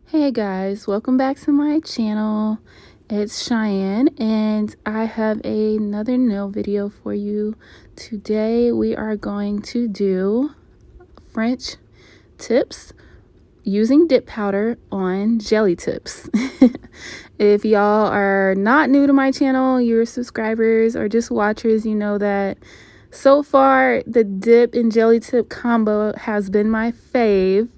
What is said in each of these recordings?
Hey guys, welcome back to my channel. It's Cheyenne and I have another nail video for you. Today we are going to do French tips using dip powder on jelly tips. If y'all are not new to my channel, you're subscribers or just watchers, you know that so far the dip and jelly tip combo has been my fave.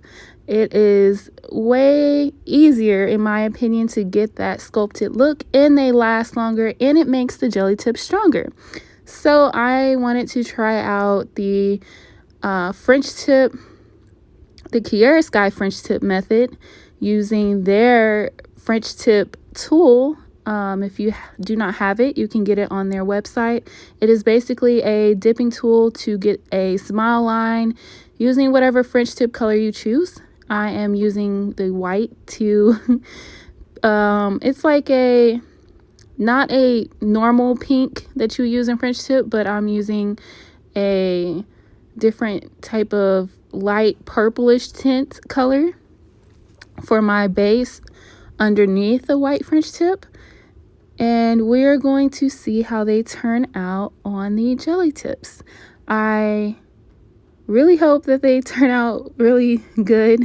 It is way easier, in my opinion, to get that sculpted look, and they last longer, and it makes the jelly tip stronger. So I wanted to try out the French tip, the Kiara Sky French tip method, using their French tip tool. If you do not have it, you can get it on their website. It is basically a dipping tool to get a smile line using whatever French tip color you choose. I am using the white to, it's like not a normal pink that you use in French tip, but I'm using a different type of light purplish tint color for my base underneath the white French tip. And we're going to see how they turn out on the jelly tips. I really hope that they turn out really good.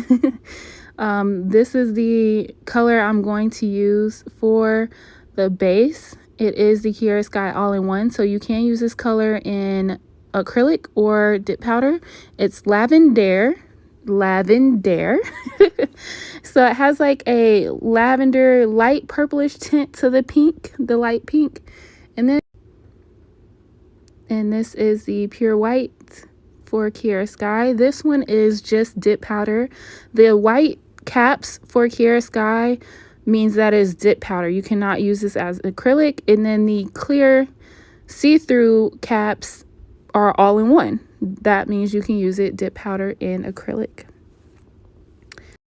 This is the color I'm going to use for the base. It is the Kiara Sky All-in-One, so you can use this color in acrylic or dip powder. It's lavender. So it has like a lavender light purplish tint to the pink, the light pink. And this is the pure white for Kiara Sky. This one is just dip powder. The white caps for Kiara Sky means that is dip powder. You cannot use this as acrylic. And then the clear see-through caps are all in one. That means you can use it dip powder and acrylic.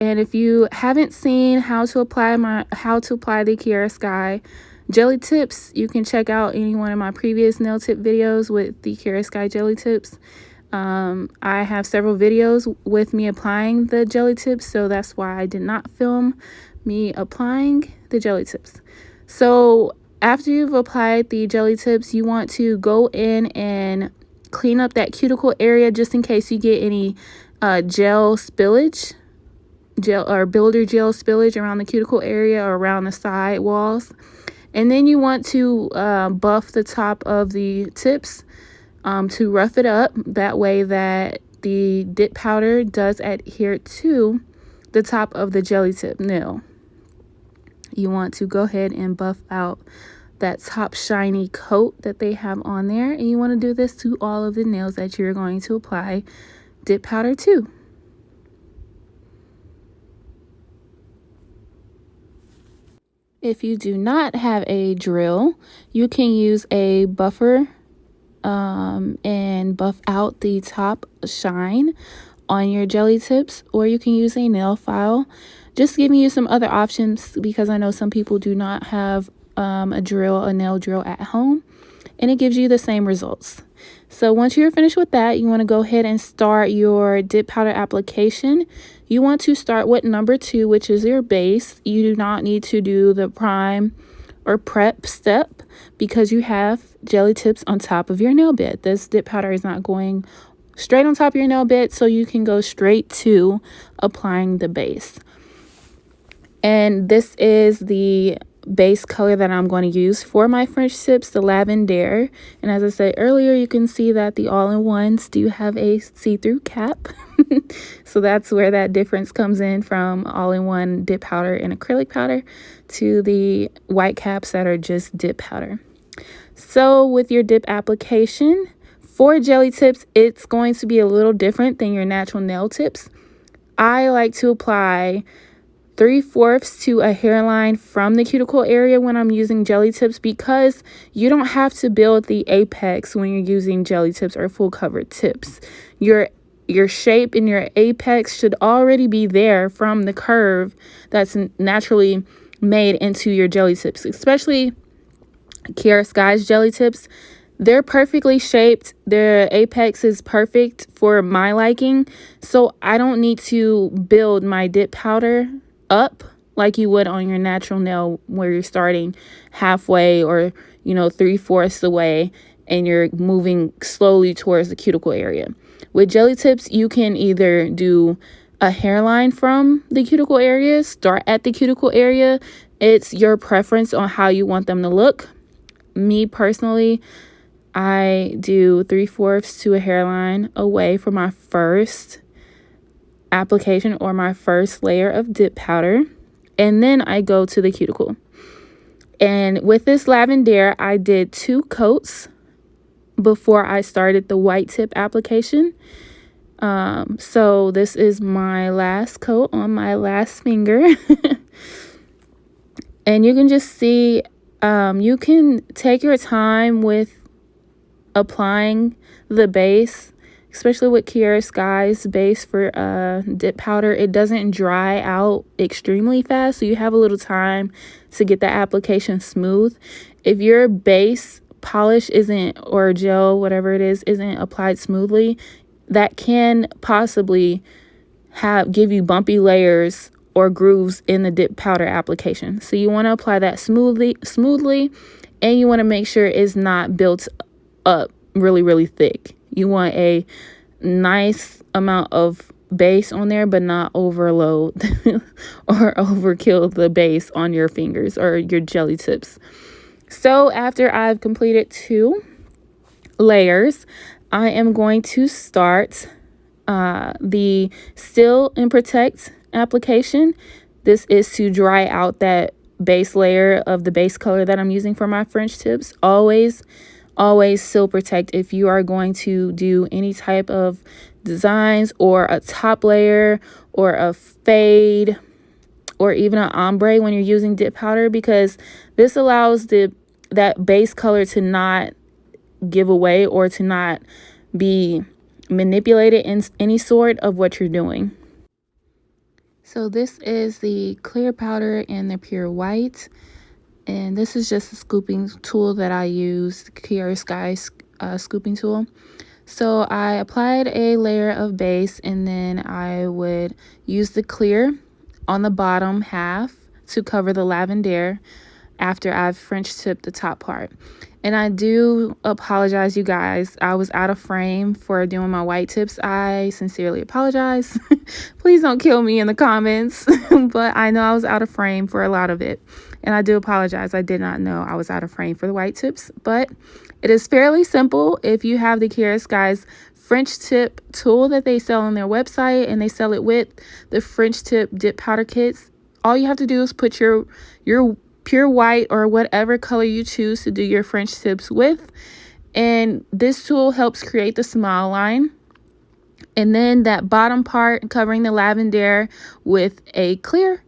And if you haven't seen how to apply the Kiara Sky jelly tips, you can check out any one of my previous nail tip videos with the Kiara Sky jelly tips. I have several videos with me applying the jelly tips, so that's why I did not film me applying the jelly tips. So after you've applied the jelly tips, you want to go in and clean up that cuticle area just in case you get any gel spillage, builder gel spillage around the cuticle area or around the side walls. And then you want to buff the top of the tips to rough it up. That way that the dip powder does adhere to the top of the jelly tip nail. You want to go ahead and buff out that top shiny coat that they have on there. And you want to do this to all of the nails that you're going to apply dip powder to. If you do not have a drill, you can use a buffer and buff out the top shine on your jelly tips, or you can use a nail file. Just giving you some other options because I know some people do not have a nail drill at home, and it gives you the same results. So once you're finished with that, you want to go ahead and start your dip powder application. You want to start with number 2, which is your base. You do not need to do the prime or prep step because you have jelly tips on top of your nail bed. This dip powder is not going straight on top of your nail bed, so you can go straight to applying the base. And this is the base color that I'm going to use for my French tips, the lavender. And as I said earlier, you can see that the all-in-ones do have a see-through cap. So that's where that difference comes in from all-in-one dip powder and acrylic powder to the white caps that are just dip powder. So with your dip application for jelly tips, it's going to be a little different than your natural nail tips. I like to apply 3/4 to a hairline from the cuticle area when I'm using jelly tips, because you don't have to build the apex when you're using jelly tips or full cover tips. Your shape and your apex should already be there from the curve that's naturally made into your jelly tips, especially Kiara Sky's jelly tips. They're perfectly shaped. Their apex is perfect for my liking, so I don't need to build my dip powder up like you would on your natural nail, where you're starting halfway or, you know, 3/4 the way, and you're moving slowly towards the cuticle area. With jelly tips, you can either do a hairline from the cuticle area, start at the cuticle area. It's your preference on how you want them to look. Me personally, I do 3/4 to a hairline away from my first application or my first layer of dip powder, and then I go to the cuticle. And with this lavender, I did 2 coats before I started the white tip application. So this is my last coat on my last finger. And you can just see, you can take your time with applying the base, especially with Kiara Sky's base for dip powder. It doesn't dry out extremely fast, so you have a little time to get the application smooth. If your base polish isn't, or gel, whatever it is, isn't applied smoothly, that can possibly give you bumpy layers or grooves in the dip powder application. So you want to apply that smoothly, and you want to make sure it's not built up really thick. You want a nice amount of base on there, but not overload or overkill the base on your fingers or your jelly tips. So after I've completed 2 layers, I am going to start the Still and Protect application. This is to dry out that base layer of the base color that I'm using for my French tips. Always Still Protect if you are going to do any type of designs, or a top layer, or a fade, or even an ombre when you're using dip powder, because this allows that base color to not give away or to not be manipulated in any sort of what you're doing. So this is the clear powder and the pure white, and this is just a scooping tool that I use, the Kiara Sky scooping tool. So I applied a layer of base, and then I would use the clear on the bottom half to cover the lavender after I've French tipped the top part. And I do apologize, you guys. I was out of frame for doing my white tips. I sincerely apologize. Please don't kill me in the comments. But I know I was out of frame for a lot of it. And I do apologize. I did not know I was out of frame for the white tips. But it is fairly simple. If you have the Kiara Sky's French tip tool that they sell on their website, and they sell it with the French tip dip powder kits, all you have to do is put your pure white or whatever color you choose to do your French tips with, and this tool helps create the smile line. And then that bottom part, covering the lavender with a clear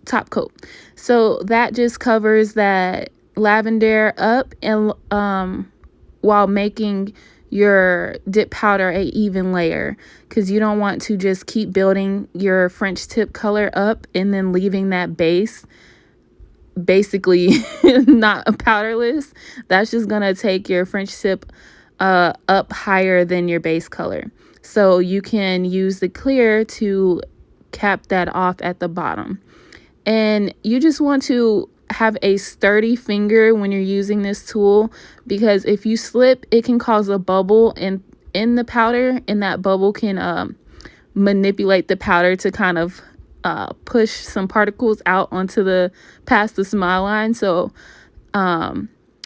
top coat, so that just covers that lavender up, and while making your dip powder a even layer, because you don't want to just keep building your French tip color up and then leaving that base basically not powderless. That's just gonna take your French tip up higher than your base color. So you can use the clear to cap that off at the bottom. And you just want to have a sturdy finger when you're using this tool, because if you slip, it can cause a bubble in the powder, and that bubble can manipulate the powder to kind of push some particles out onto past the smile line. So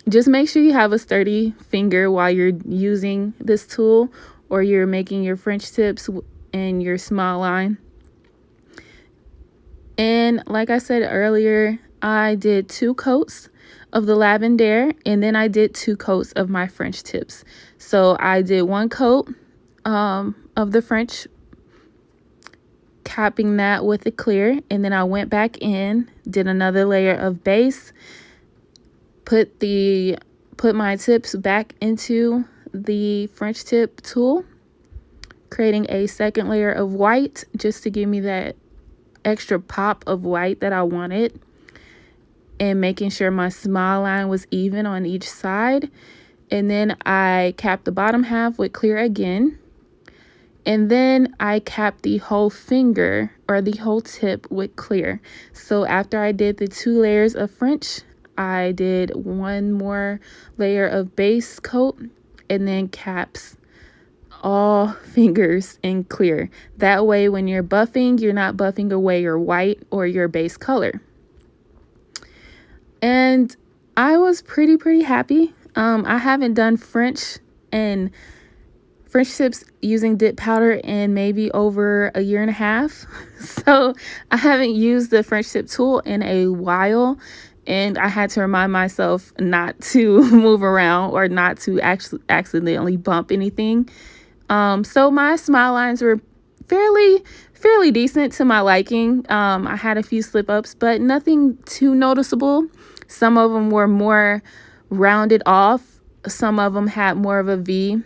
just make sure you have a sturdy finger while you're using this tool, or you're making your French tips and your smile line. And like I said earlier, I did 2 coats of the lavender, and then I did 2 coats of my French tips. So I did 1 coat of the French, capping that with the clear, and then I went back in, did another layer of base, put my tips back into the French tip tool, creating a second layer of white just to give me that extra pop of white that I wanted, and making sure my smile line was even on each side. And then I capped the bottom half with clear again, And then I capped the whole finger or the whole tip with clear. So after I did the 2 layers of French, I did 1 more layer of base coat and then caps all fingers in clear. That way when you're buffing, you're not buffing away your white or your base color. And I was pretty happy. I haven't done French tips using dip powder in maybe over a year and a half. So I haven't used the French tip tool in a while, and I had to remind myself not to move around or not to actually accidentally bump anything. So my smile lines were fairly decent to my liking. I had a few slip ups, but nothing too noticeable. Some of them were more rounded off. Some of them had more of a V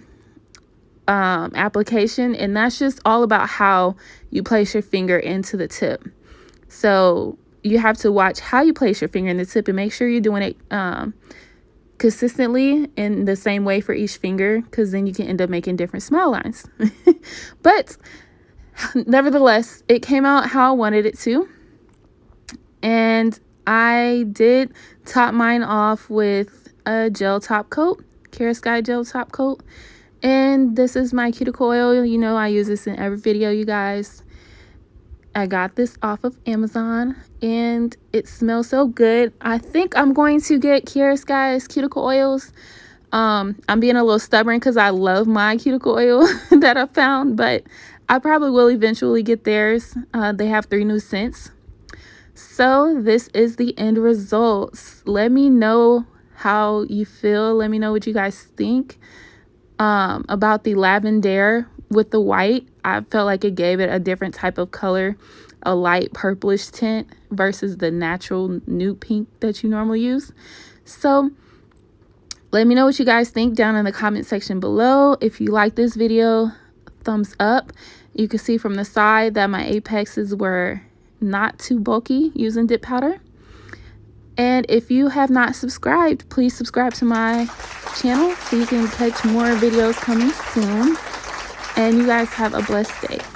application, and that's just all about how you place your finger into the tip. So you have to watch how you place your finger in the tip and make sure you're doing it consistently in the same way for each finger, because then you can end up making different smile lines. But nevertheless, it came out how I wanted it to. And I did top mine off with a gel top coat, Kiara Sky gel top coat. And this is my cuticle oil. You know, I use this in every video, you guys. I got this off of Amazon and it smells so good. I think I'm going to get Kiara Sky's cuticle oils. I'm being a little stubborn because I love my cuticle oil that I found, but I probably will eventually get theirs. They have 3 new scents. So this is the end results. Let me know how you feel. Let me know what you guys think about the lavender with the white. I felt like it gave it a different type of color, a light purplish tint versus the natural nude pink that you normally use. So let me know what you guys think down in the comment section below. If you like this video, thumbs up. You can see from the side that my apexes were not too bulky using dip powder. And if you have not subscribed, please subscribe to my channel so you can catch more videos coming soon. And you guys have a blessed day.